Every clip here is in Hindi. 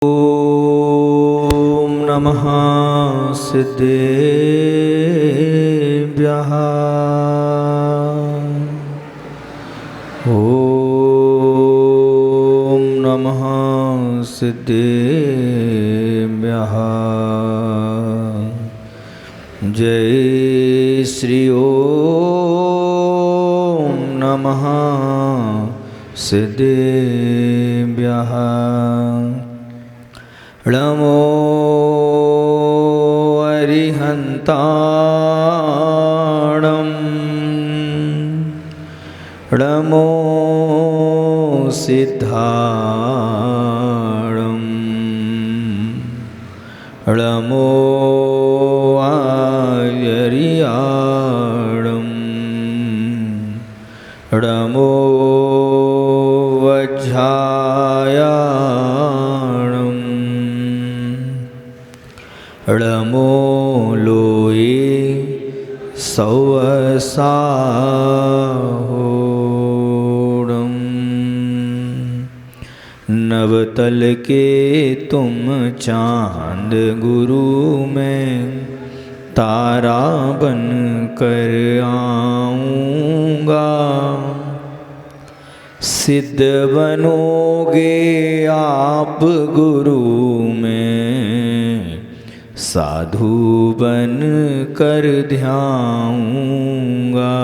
ॐ नमः सिद्धेभ्यः। ॐ नमः सिद्धेभ्यः। जय श्री ॐ नमः सिद्धेभ्यः। नमो अरिहन्ताणं नमो सिद्धाणं नमो आयर्याणं नमो वज्झायाणं नमो लोये सौवसाहोणं। नवतल के तुम चांद गुरु में तारा बन कर आऊँगा। सिद्ध बनोगे आप गुरु में साधु बन कर ध्याऊँगा।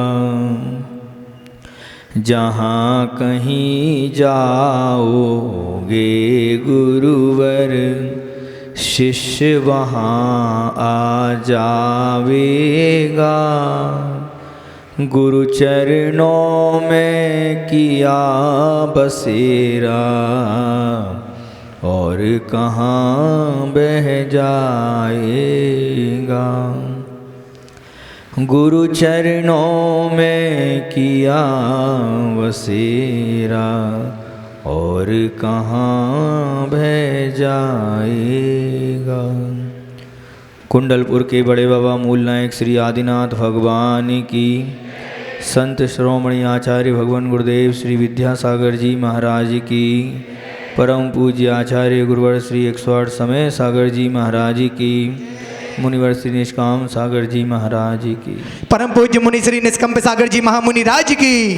जहाँ कहीं जाओगे गुरुवर शिष्य वहाँ आ जावेगा। गुरु चरणों में किया बसेरा और कहाँ बह जाएगा। गुरु चरणों में किया बसेरा और कहाँ बह जाएगा। कुंडलपुर के बड़े बाबा मूल नायक श्री आदिनाथ भगवान की, संत श्रोमणी आचार्य भगवान गुरुदेव श्री विद्यासागर जी महाराज की, परम पूज्य आचार्य गुरुवर श्री 108 समय सागर जी महाराज की, मुनिवर श्री निष्काम सागर जी महाराज की, परम पूज्य मुनि श्री निष्कंप सागर जी महामुनि राज की।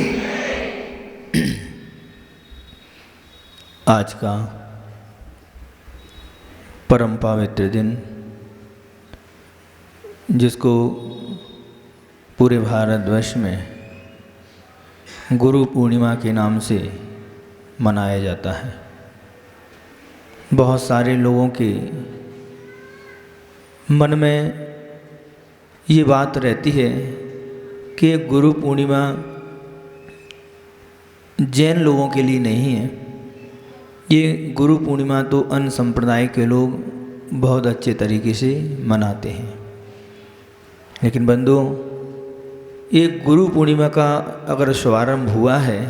आज का परम पवित्र दिन, जिसको पूरे भारतवर्ष में गुरु पूर्णिमा के नाम से मनाया जाता है। बहुत सारे लोगों के मन में ये बात रहती है कि गुरु पूर्णिमा जैन लोगों के लिए नहीं है। ये गुरु पूर्णिमा तो अन्य संप्रदाय के लोग बहुत अच्छे तरीके से मनाते हैं। लेकिन बंधुओं, ये गुरु पूर्णिमा का अगर शुभारंभ हुआ है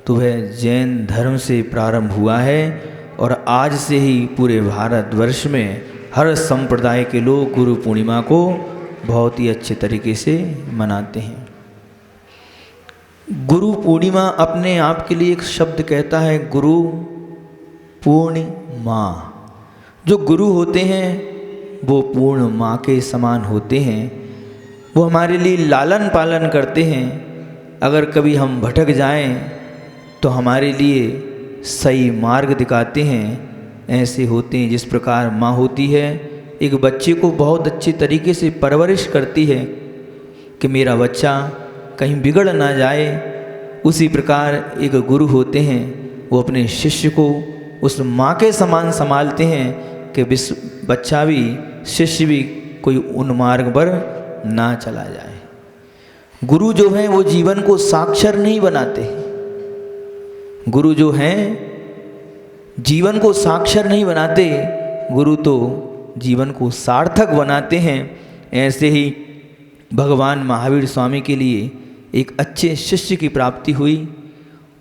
तो वह जैन धर्म से प्रारंभ हुआ है और आज से ही पूरे भारतवर्ष में हर संप्रदाय के लोग गुरु पूर्णिमा को बहुत ही अच्छे तरीके से मनाते हैं। गुरु पूर्णिमा अपने आप के लिए एक शब्द कहता है, गुरु पूर्णिमा। जो गुरु होते हैं वो पूर्ण माँ के समान होते हैं। वो हमारे लिए लालन पालन करते हैं। अगर कभी हम भटक जाएं तो हमारे लिए सही मार्ग दिखाते हैं। ऐसे होते हैं जिस प्रकार माँ होती है, एक बच्चे को बहुत अच्छे तरीके से परवरिश करती है कि मेरा बच्चा कहीं बिगड़ ना जाए। उसी प्रकार एक गुरु होते हैं, वो अपने शिष्य को उस माँ के समान संभालते हैं कि बच्चा भी शिष्य भी कोई उन मार्ग पर ना चला जाए। गुरु जो हैं वो जीवन को साक्षर नहीं बनाते। गुरु जो हैं जीवन को साक्षर नहीं बनाते, गुरु तो जीवन को सार्थक बनाते हैं। ऐसे ही भगवान महावीर स्वामी के लिए एक अच्छे शिष्य की प्राप्ति हुई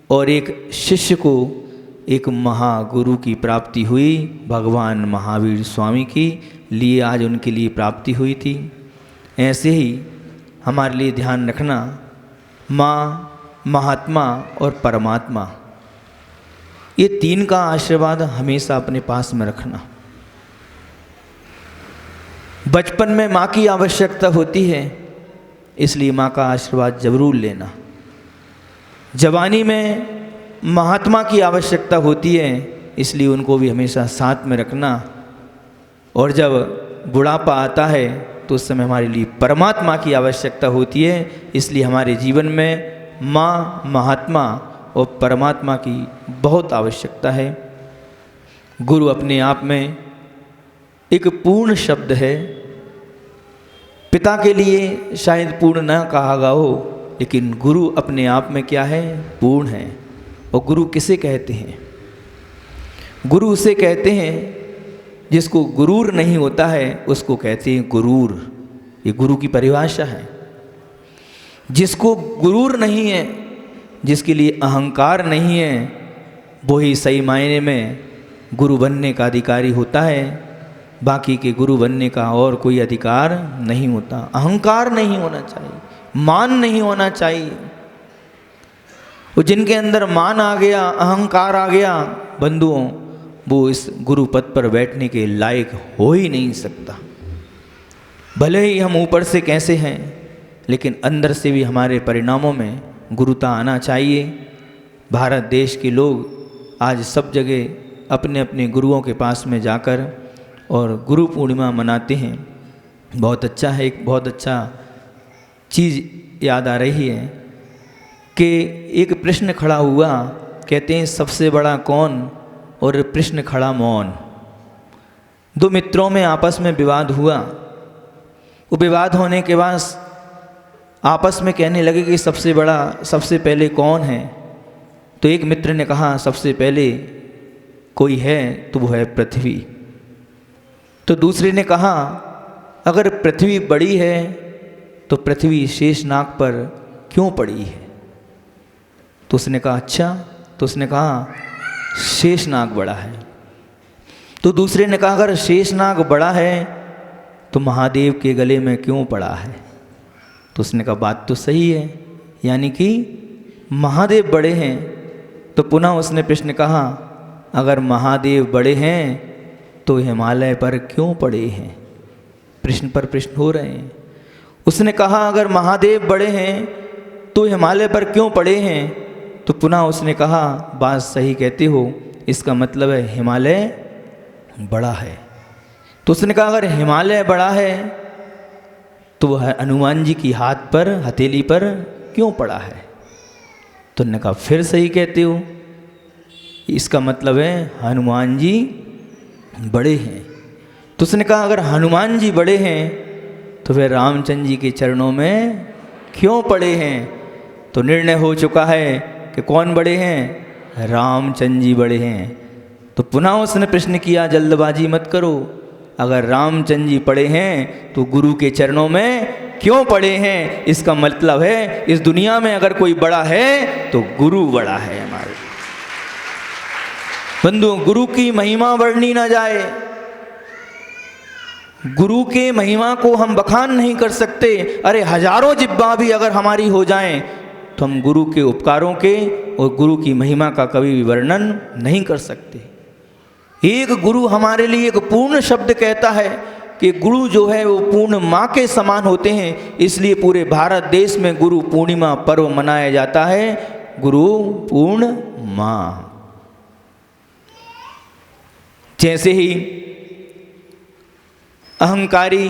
और एक शिष्य को एक महागुरु की प्राप्ति हुई। भगवान महावीर स्वामी की लिए आज उनके लिए प्राप्ति हुई थी। ऐसे ही हमारे लिए ध्यान रखना, माँ, महात्मा और परमात्मा, ये 3 का आशीर्वाद हमेशा अपने पास में रखना। बचपन में माँ की आवश्यकता होती है, इसलिए माँ का आशीर्वाद जरूर लेना। जवानी में महात्मा की आवश्यकता होती है, इसलिए उनको भी हमेशा साथ में रखना। और जब बुढ़ापा आता है तो उस समय हमारे लिए परमात्मा की आवश्यकता होती है, इसलिए हमारे जीवन में माँ, महात्मा और परमात्मा की बहुत आवश्यकता है। गुरु अपने आप में एक पूर्ण शब्द है। पिता के लिए शायद पूर्ण न कहा गया हो, लेकिन गुरु अपने आप में क्या है? पूर्ण है। और गुरु किसे कहते हैं? गुरु उसे कहते हैं जिसको गुरूर नहीं होता है, उसको कहते हैं गुरूर। ये गुरु की परिभाषा है। जिसको गुरूर नहीं है, जिसके लिए अहंकार नहीं है, वो ही सही मायने में गुरु बनने का अधिकारी होता है। बाकी के गुरु बनने का और कोई अधिकार नहीं होता। अहंकार नहीं होना चाहिए, मान नहीं होना चाहिए। वो जिनके अंदर मान आ गया, अहंकार आ गया, बंधुओं, वो इस गुरु पद पर बैठने के लायक हो ही नहीं सकता। भले ही हम ऊपर से कैसे हैं, लेकिन अंदर से भी हमारे परिणामों में गुरुता आना चाहिए। भारत देश के लोग आज सब जगह अपने अपने गुरुओं के पास में जाकर और गुरु पूर्णिमा मनाते हैं। बहुत अच्छा है। एक बहुत अच्छा चीज़ याद आ रही है कि एक प्रश्न खड़ा हुआ, कहते हैं सबसे बड़ा कौन, और प्रश्न खड़ा मौन। 2 मित्रों में आपस में विवाद हुआ। वो विवाद होने के बाद आपस में कहने लगे कि सबसे बड़ा, सबसे पहले कौन है? तो एक मित्र ने कहा सबसे पहले कोई है तो वो है पृथ्वी। तो दूसरे ने कहा अगर पृथ्वी बड़ी है तो पृथ्वी शेषनाग पर क्यों पड़ी है? तो उसने कहा अच्छा। तो उसने कहा शेषनाग बड़ा है। तो दूसरे ने कहा अगर शेषनाग बड़ा है तो महादेव के गले में क्यों पड़ा है? तो उसने कहा बात तो सही है, यानी कि महादेव बड़े हैं। तो पुनः उसने प्रश्न कहा अगर महादेव बड़े हैं तो हिमालय पर क्यों पड़े हैं? प्रश्न पर प्रश्न हो रहे हैं। उसने कहा अगर महादेव बड़े हैं तो हिमालय पर क्यों पड़े हैं? तो पुनः उसने कहा बात सही कहते हो, इसका मतलब है हिमालय बड़ा है। तो उसने कहा अगर हिमालय बड़ा है तो वह हनुमान जी की हाथ पर, हथेली पर क्यों पड़ा है? तो उन्होंने कहा फिर सही कहते हो, इसका मतलब है हनुमान जी बड़े हैं। तो उसने कहा अगर हनुमान जी बड़े हैं तो वे रामचंद्र जी के चरणों में क्यों पड़े हैं? तो निर्णय हो चुका है कि कौन बड़े हैं? रामचंद्र जी बड़े हैं। तो पुनः उसने प्रश्न किया जल्दबाजी मत करो, अगर रामचंद्र जी पड़े हैं तो गुरु के चरणों में क्यों पड़े हैं? इसका मतलब है इस दुनिया में अगर कोई बड़ा है तो गुरु बड़ा है हमारे। बंधुओं, गुरु की महिमा वर्णनी ना जाए। गुरु के महिमा को हम बखान नहीं कर सकते। अरे हजारों जिब्बा भी अगर हमारी हो जाएं तो हम गुरु के उपकारों के और गुरु की महिमा का कभी भी वर्णन नहीं कर सकते। एक गुरु हमारे लिए एक पूर्ण शब्द कहता है कि गुरु जो है वो पूर्ण माँ के समान होते हैं। इसलिए पूरे भारत देश में गुरु पूर्णिमा पर्व मनाया जाता है, गुरु पूर्ण माँ। जैसे ही अहंकारी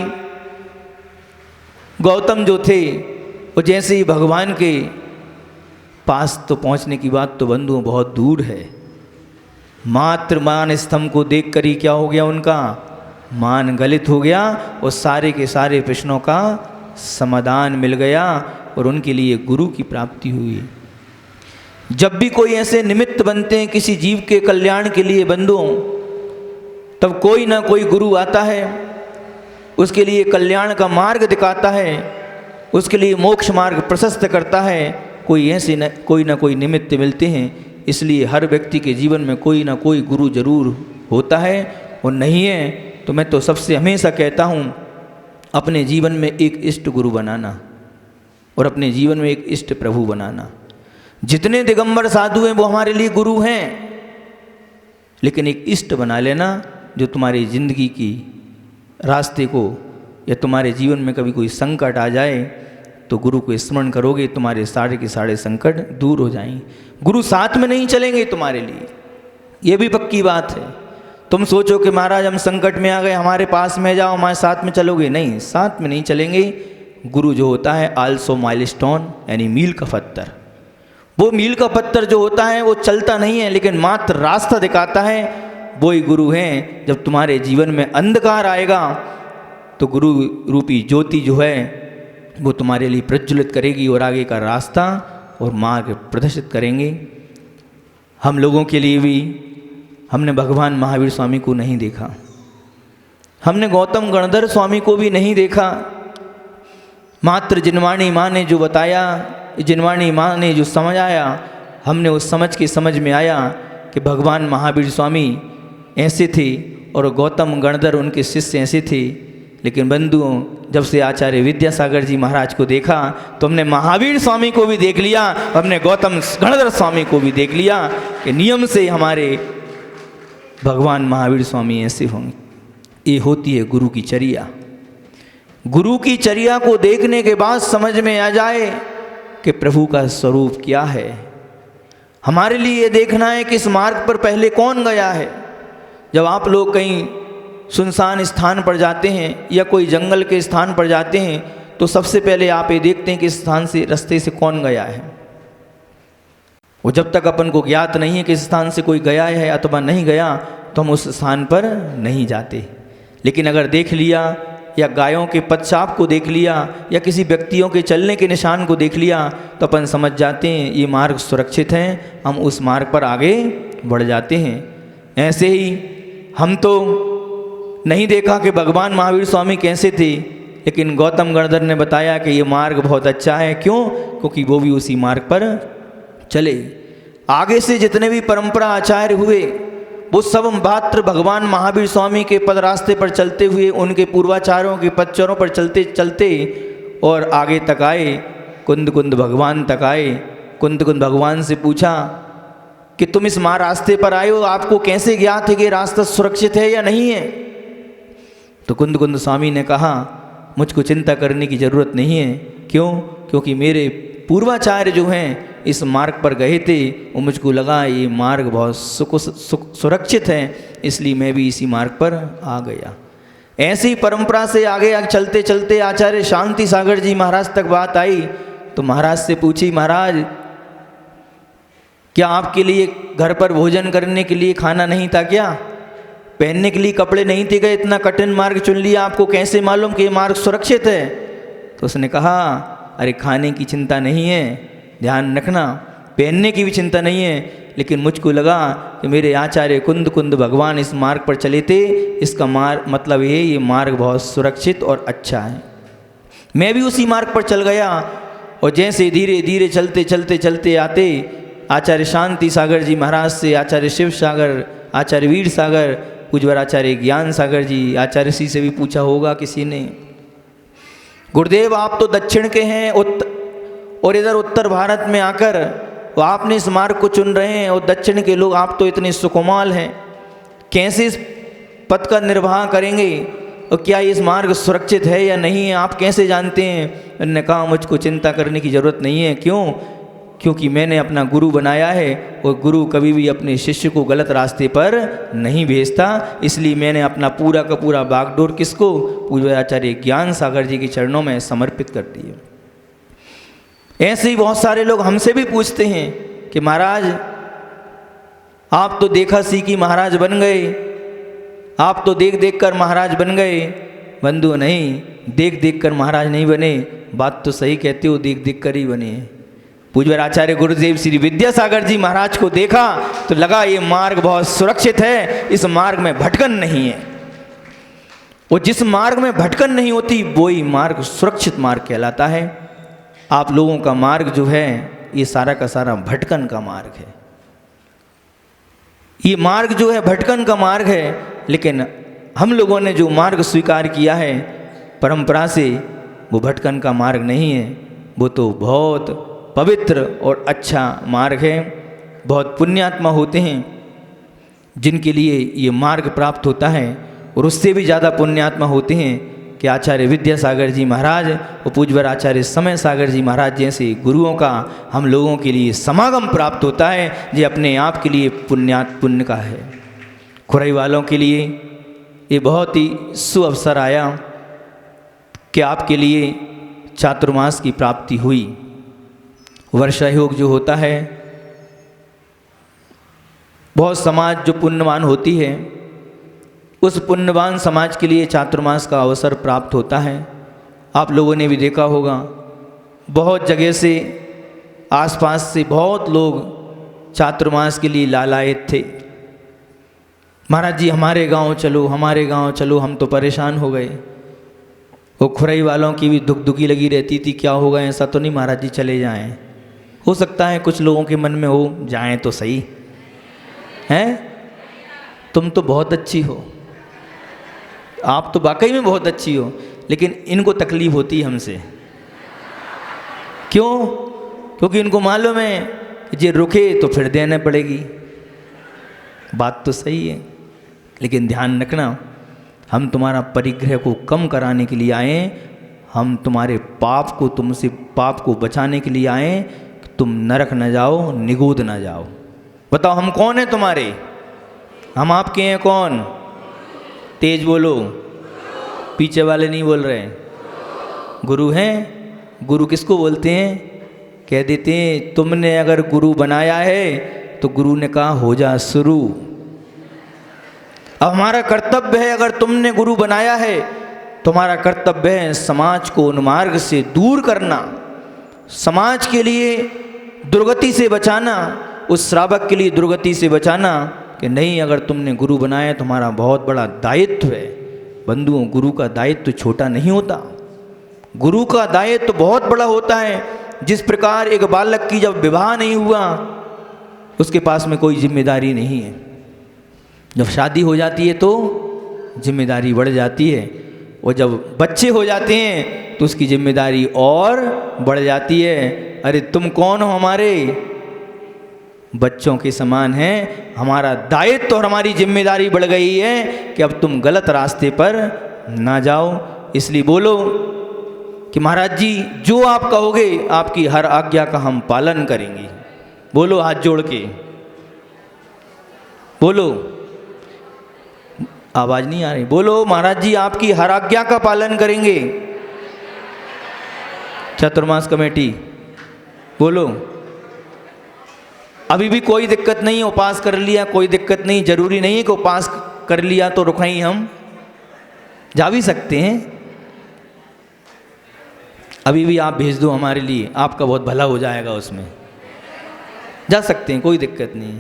गौतम जो थे वो जैसे ही भगवान के पास तो पहुंचने की बात तो बंधुओं बहुत दूर है। मात्र मान स्तंभ को देखकर ही क्या हो गया? उनका मान गलित हो गया और सारे के सारे प्रश्नों का समाधान मिल गया और उनके लिए गुरु की प्राप्ति हुई। जब भी कोई ऐसे निमित्त बनते हैं किसी जीव के कल्याण के लिए बंधुओं, तब कोई ना कोई गुरु आता है, उसके लिए कल्याण का मार्ग दिखाता है, उसके लिए मोक्ष मार्ग प्रशस्त करता है। कोई ना कोई निमित्त मिलते हैं। इसलिए हर व्यक्ति के जीवन में कोई ना कोई गुरु जरूर होता है, और नहीं है तो मैं तो सबसे हमेशा कहता हूँ अपने जीवन में एक इष्ट गुरु बनाना और अपने जीवन में एक इष्ट प्रभु बनाना। जितने दिगंबर साधु हैं वो हमारे लिए गुरु हैं। लेकिन एक इष्ट बना लेना जो तुम्हारी ज़िंदगी की रास्ते को, या तुम्हारे जीवन में कभी कोई संकट आ जाए तो गुरु को स्मरण करोगे, तुम्हारे सारे के सारे संकट दूर हो जाएंगे। गुरु साथ में नहीं चलेंगे तुम्हारे लिए, ये भी पक्की बात है। तुम सोचो कि महाराज हम संकट में आ गए, हमारे पास में जाओ, हमारे साथ में चलोगे, नहीं, साथ में नहीं चलेंगे। गुरु जो होता है आल्सो माइलस्टोन, यानी मील का पत्थर। वो मील का पत्थर जो होता है वो चलता नहीं है लेकिन मात्र रास्ता दिखाता है, वो ही गुरु हैं। जब तुम्हारे जीवन में अंधकार आएगा तो गुरु रूपी ज्योति जो है वो तुम्हारे लिए प्रज्वलित करेगी और आगे का रास्ता और मार्ग प्रदर्शित करेंगे। हम लोगों के लिए भी हमने भगवान महावीर स्वामी को नहीं देखा, हमने गौतम गणधर स्वामी को भी नहीं देखा। मात्र जिनवाणी माँ ने जो बताया, जिनवाणी माँ ने जो समझाया, हमने उस समझ में आया कि भगवान महावीर स्वामी ऐसे थे और गौतम गणधर उनके शिष्य ऐसे थे। लेकिन बंधुओं, जब से आचार्य विद्यासागर जी महाराज को देखा तो हमने महावीर स्वामी को भी देख लिया, हमने गौतम गणधर स्वामी को भी देख लिया कि नियम से हमारे भगवान महावीर स्वामी ऐसे होंगे। ये होती है गुरु की चर्या। गुरु की चर्या को देखने के बाद समझ में आ जाए कि प्रभु का स्वरूप क्या है। हमारे लिए ये देखना है कि इस मार्ग पर पहले कौन गया है। जब आप लोग कहीं सुनसान स्थान पर जाते हैं या कोई जंगल के स्थान पर जाते हैं तो सबसे पहले आप ये देखते हैं कि इस स्थान से, रास्ते से कौन गया है। वो जब तक अपन को ज्ञात नहीं है कि इस स्थान से कोई गया है अथवा नहीं गया तो हम उस स्थान पर नहीं जाते। लेकिन अगर देख लिया या गायों के पदछाप को देख लिया या किसी व्यक्तियों के चलने के निशान को देख लिया तो अपन समझ जाते हैं ये मार्ग सुरक्षित है, हम उस मार्ग पर आगे बढ़ जाते हैं। ऐसे ही हम तो नहीं देखा कि भगवान महावीर स्वामी कैसे थे, लेकिन गौतम गणधर ने बताया कि ये मार्ग बहुत अच्छा है। क्यों? क्योंकि वो भी उसी मार्ग पर चले। आगे से जितने भी परंपरा आचार्य हुए वो सब मात्र भगवान महावीर स्वामी के पद रास्ते पर चलते हुए, उनके पूर्वाचार्यों के पदचरों पर चलते चलते और आगे तक आए, कुंद कुंद भगवान तक आए। कुंद कुंद भगवान से पूछा कि तुम इस रास्ते पर आए हो, आपको कैसे ज्ञात है कि रास्ता सुरक्षित है या नहीं है? तो कुंद कुंद स्वामी ने कहा मुझको चिंता करने की ज़रूरत नहीं है। क्यों? क्योंकि मेरे पूर्वाचार्य जो हैं इस मार्ग पर गए थे, वो मुझको लगा ये मार्ग बहुत सुरक्षित है, इसलिए मैं भी इसी मार्ग पर आ गया। ऐसी परंपरा से आगे चलते चलते आचार्य शांति सागर जी महाराज तक बात आई तो महाराज से पूछी, महाराज क्या आपके लिए घर पर भोजन करने के लिए खाना नहीं था क्या? पहनने के लिए कपड़े नहीं थे क्या? इतना कठिन मार्ग चुन लिया, आपको कैसे मालूम कि ये मार्ग सुरक्षित है? तो उसने कहा अरे खाने की चिंता नहीं है, ध्यान रखना, पहनने की भी चिंता नहीं है, लेकिन मुझको लगा कि मेरे आचार्य कुंद कुंद भगवान इस मार्ग पर चले थे, इसका मतलब ये मार्ग बहुत सुरक्षित और अच्छा है। मैं भी उसी मार्ग पर चल गया और जैसे धीरे धीरे चलते चलते चलते आते आचार्य शांति सागर जी महाराज से आचार्य शिव सागर, आचार्य वीर सागर, पूज्य आचार्य ज्ञान सागर जी, आचार्य सी से भी पूछा होगा किसी ने, गुरुदेव आप तो दक्षिण के हैं और इधर उत्तर भारत में आकर तो आपने इस मार्ग को चुन रहे हैं और दक्षिण के लोग आप तो इतने सुकुमाल हैं, कैसे इस पथ का निर्वाह करेंगे और क्या इस मार्ग सुरक्षित है या नहीं है, आप कैसे जानते हैं? उन्होंने कहा मुझको चिंता करने की ज़रूरत नहीं है। क्यों? क्योंकि मैंने अपना गुरु बनाया है और गुरु कभी भी अपने शिष्य को गलत रास्ते पर नहीं भेजता, इसलिए मैंने अपना पूरा का पूरा बागडोर किसको? पूज्य आचार्य ज्ञान सागर जी के चरणों में समर्पित कर दिए। ऐसे ही बहुत सारे लोग हमसे भी पूछते हैं कि महाराज आप तो देखा सीखी महाराज बन गए, आप तो देख देख कर महाराज बन गए। बंधु नहीं, देख देख कर महाराज नहीं बने, बात तो सही कहते हो, देख देख कर ही बने। पूज्य आचार्य गुरुदेव श्री विद्यासागर जी महाराज को देखा तो लगा ये मार्ग बहुत सुरक्षित है, इस मार्ग में भटकन नहीं है। और जिस मार्ग में भटकन नहीं होती वही मार्ग सुरक्षित मार्ग कहलाता है। आप लोगों का मार्ग जो है ये सारा का सारा भटकन का मार्ग है। ये मार्ग जो है भटकन का मार्ग है, लेकिन हम लोगों ने जो मार्ग स्वीकार किया है परंपरा से, वो भटकन का मार्ग नहीं है, वो तो बहुत पवित्र और अच्छा मार्ग है। बहुत पुण्यात्मा होते हैं जिनके लिए ये मार्ग प्राप्त होता है, और उससे भी ज़्यादा पुण्यात्मा होते हैं कि आचार्य विद्यासागर जी महाराज और पूज्यवर आचार्य समय सागर जी महाराज जैसे गुरुओं का हम लोगों के लिए समागम प्राप्त होता है। ये अपने आप के लिए पुण्य का है। खुरई वालों के लिए ये बहुत ही सुअवसर आया कि आपके लिए चातुर्मास की प्राप्ति हुई। वर्षा योग जो होता है, बहुत समाज जो पुण्यवान होती है, उस पुण्यवान समाज के लिए चातुर्मास का अवसर प्राप्त होता है। आप लोगों ने भी देखा होगा, बहुत जगह से आसपास से बहुत लोग चातुर्मास के लिए लालायित थे। महाराज जी हमारे गांव चलो, हमारे गांव चलो, हम तो परेशान हो गए। वो खुरई वालों की भी दुखी लगी रहती थी, क्या होगा, ऐसा तो नहीं महाराज जी चले जाएं। हो सकता है कुछ लोगों के मन में हो, जाएं तो सही हैं, तुम तो बहुत अच्छी हो, आप तो वाकई में बहुत अच्छी हो, लेकिन इनको तकलीफ होती है हमसे। क्यों? क्योंकि इनको मालूम है कि ये रुके तो फिर देना पड़ेगी। बात तो सही है, लेकिन ध्यान रखना, हम तुम्हारा परिग्रह को कम कराने के लिए आए, हम तुम्हारे पाप को, तुमसे पाप को बचाने के लिए आए, तुम नरक न जाओ, निगोद न जाओ। बताओ हम कौन है तुम्हारे? हम आपके हैं कौन? तेज बोलो, पीछे वाले नहीं बोल रहे। गुरु हैं। गुरु किसको बोलते हैं? कह देते हैं तुमने अगर गुरु बनाया है तो गुरु ने कहा हो जा शुरू। अब हमारा कर्तव्य है, अगर तुमने गुरु बनाया है तुम्हारा कर्तव्य है समाज को उन मार्ग से दूर करना, समाज के लिए दुर्गति से बचाना, उस श्रावक के लिए दुर्गति से बचाना। कि नहीं, अगर तुमने गुरु बनाया तुम्हारा बहुत बड़ा दायित्व है। बंधुओं, गुरु का दायित्व छोटा नहीं होता, गुरु का दायित्व बहुत बड़ा होता है। जिस प्रकार एक बालक की जब विवाह नहीं हुआ उसके पास में कोई जिम्मेदारी नहीं है, जब शादी हो जाती है तो जिम्मेदारी बढ़ जाती है, और जब बच्चे हो जाते हैं तो उसकी जिम्मेदारी और बढ़ जाती है। अरे तुम कौन हो? हमारे बच्चों के समान हैं, हमारा दायित्व और हमारी जिम्मेदारी बढ़ गई है कि अब तुम गलत रास्ते पर ना जाओ। इसलिए बोलो कि महाराज जी जो आप कहोगे आपकी हर आज्ञा का हम पालन करेंगे। बोलो हाथ जोड़ के बोलो, आवाज नहीं आ रही, बोलो महाराज जी आपकी हर आज्ञा का पालन करेंगे। चातुर्मास कमेटी बोलो। अभी भी कोई दिक्कत नहीं, उपास कर लिया कोई दिक्कत नहीं, जरूरी नहीं है कि उपास कर लिया तो रुकाई, हम जा भी सकते हैं। अभी भी आप भेज दो हमारे लिए, आपका बहुत भला हो जाएगा, उसमें जा सकते हैं, कोई दिक्कत नहीं।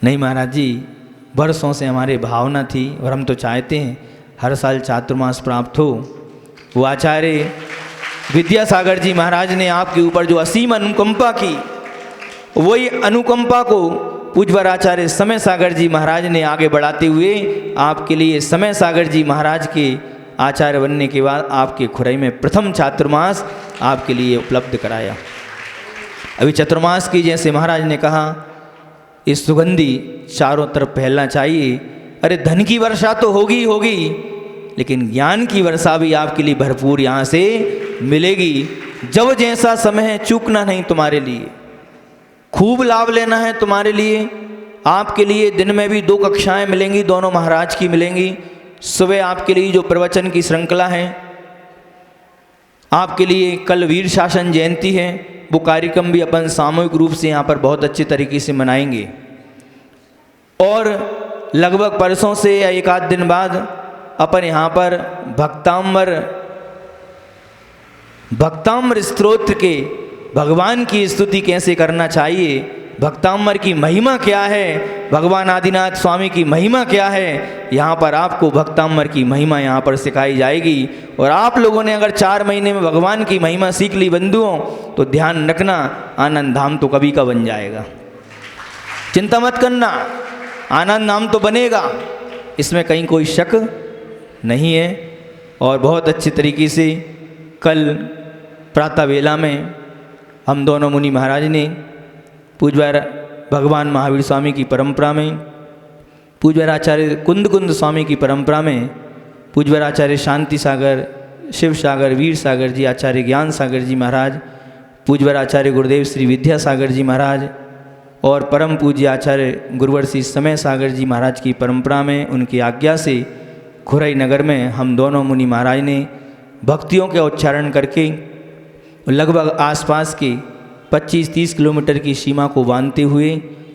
नहीं महाराज जी, वर्षों से हमारे भावना थी और हम तो चाहते हैं हर साल चातुर्मास प्राप्त हो। वो आचार्य विद्यासागर जी महाराज ने आपके ऊपर जो असीम अनुकंपा की, वही अनुकंपा को पूज्यवर आचार्य समय सागर जी महाराज ने आगे बढ़ाते हुए आपके लिए समय सागर जी महाराज के आचार्य बनने के बाद आपके खुरई में प्रथम चातुर्मास आपके लिए उपलब्ध कराया। अभी चतुर्मास की जैसे महाराज ने कहा, इस सुगंधी चारों तरफ फैलना चाहिए। अरे धन की वर्षा तो होगी होगी, लेकिन ज्ञान की वर्षा भी आपके लिए भरपूर यहाँ से मिलेगी। जब जैसा समय है चूकना नहीं, तुम्हारे लिए खूब लाभ लेना है। तुम्हारे लिए आपके लिए दिन में भी 2 कक्षाएं मिलेंगी, दोनों महाराज की मिलेंगी। सुबह आपके लिए जो प्रवचन की श्रृंखला है, आपके लिए कल वीर शासन जयंती है, वो कार्यक्रम भी अपन सामूहिक रूप से यहाँ पर बहुत अच्छे तरीके से मनाएंगे। और लगभग परसों से या 1 आध दिन बाद अपन यहाँ पर भक्ताम्र स्तोत्र के भगवान की स्तुति कैसे करना चाहिए, भक्ताम्र की महिमा क्या है, भगवान आदिनाथ स्वामी की महिमा क्या है, यहाँ पर आपको भक्ताम्र की महिमा यहाँ पर सिखाई जाएगी। और आप लोगों ने अगर 4 महीने में भगवान की महिमा सीख ली बंधुओं, तो ध्यान रखना आनंद धाम तो कभी का बन जाएगा। चिंता मत करना, आनंद धाम तो बनेगा, इसमें कहीं कोई शक नहीं है। और बहुत अच्छे तरीके से कल प्रातः वेला में हम दोनों मुनि महाराज ने पूज्यवर भगवान महावीर स्वामी की परंपरा में, पूज्य आचार्य कुंद स्वामी की परंपरा में, पूज्य आचार्य शांति सागर, शिव सागर, वीर सागर जी, आचार्य ज्ञान सागर जी महाराज, पूज्य आचार्य गुरुदेव श्री विद्यासागर जी महाराज और परम पूज्य आचार्य गुरुवर श्री समय सागर जी महाराज की परंपरा में, उनकी आज्ञा से खुरई नगर में हम दोनों मुनि महाराज ने भक्तियों के उच्चारण करके लगभग आसपास के 25-30 किलोमीटर की सीमा को बांधते हुए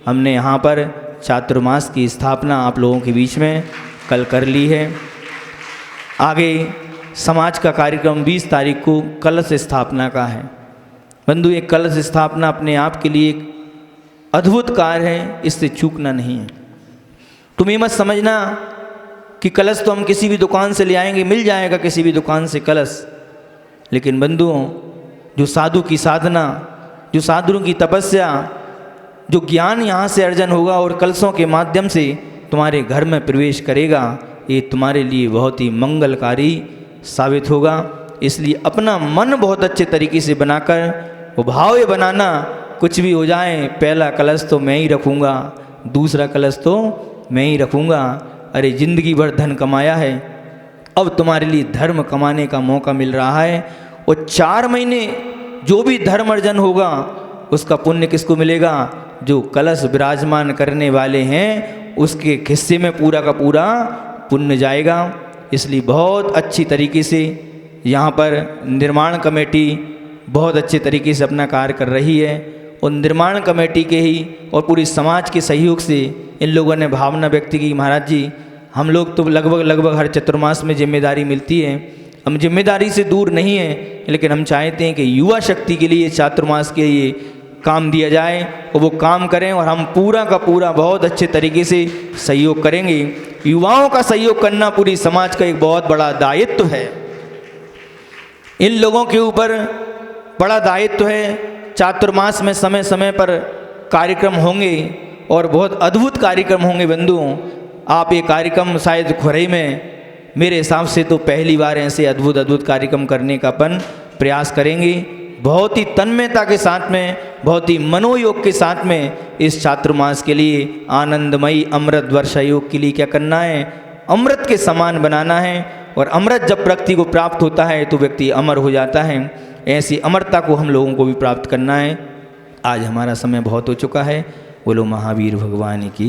हमने यहाँ पर चातुर्मास की स्थापना आप लोगों के बीच में कल कर ली है। आगे समाज का कार्यक्रम 20 तारीख को कलश स्थापना का है। बंधु, एक कलश स्थापना अपने आप के लिए एक अद्भुत कार्य है, इससे चूकना नहीं है। तुम ये मत समझना कि कलश तो हम किसी भी दुकान से ले आएंगे, मिल जाएगा किसी भी दुकान से कलश। लेकिन बंधुओं, जो साधु की साधना, जो साधुओं की तपस्या, जो ज्ञान यहाँ से अर्जन होगा और कलशों के माध्यम से तुम्हारे घर में प्रवेश करेगा, ये तुम्हारे लिए बहुत ही मंगलकारी साबित होगा। इसलिए अपना मन बहुत अच्छे तरीके से बनाकर, वो भाव ये बनाना, कुछ भी हो जाए पहला कलश तो मैं ही रखूँगा, दूसरा कलश तो मैं ही रखूँगा। अरे ज़िंदगी भर धन कमाया है, अब तुम्हारे लिए धर्म कमाने का मौका मिल रहा है। और 4 महीने जो भी धर्म अर्जन होगा उसका पुण्य किसको मिलेगा? जो कलश विराजमान करने वाले हैं उसके हिस्से में पूरा का पूरा पुण्य जाएगा। इसलिए बहुत अच्छी तरीके से यहाँ पर निर्माण कमेटी बहुत अच्छे तरीके से अपना कार्य कर रही है। और निर्माण कमेटी के ही और पूरी समाज के सहयोग से इन लोगों ने भावना व्यक्त की, महाराज जी हम लोग तो लगभग हर चतुर्मास में जिम्मेदारी मिलती है, हम जिम्मेदारी से दूर नहीं हैं, लेकिन हम चाहते हैं कि युवा शक्ति के लिए चातुर्मास के लिए काम दिया जाए और वो काम करें और हम पूरा का पूरा बहुत अच्छे तरीके से सहयोग करेंगे। युवाओं का सहयोग करना पूरी समाज का एक बहुत बड़ा दायित्व है। इन लोगों के ऊपर बड़ा दायित्व है। चातुर्मास में समय समय पर कार्यक्रम होंगे और बहुत अद्भुत कार्यक्रम होंगे। बंधुओं, आप ये कार्यक्रम शायद खुरई में मेरे हिसाब से तो पहली बार ऐसे अद्भुत कार्यक्रम करने का अपन प्रयास करेंगे। बहुत ही तन्मयता के साथ में, बहुत ही मनोयोग के साथ में इस चातुर्मास के लिए आनंदमयी अमृत वर्षा योग के लिए क्या करना है? अमृत के समान बनाना है। और अमृत जब व्यक्ति को प्राप्त होता है तो व्यक्ति अमर हो जाता है। ऐसी अमरता को हम लोगों को भी प्राप्त करना है। आज हमारा समय बहुत हो चुका है। बोलो महावीर भगवान की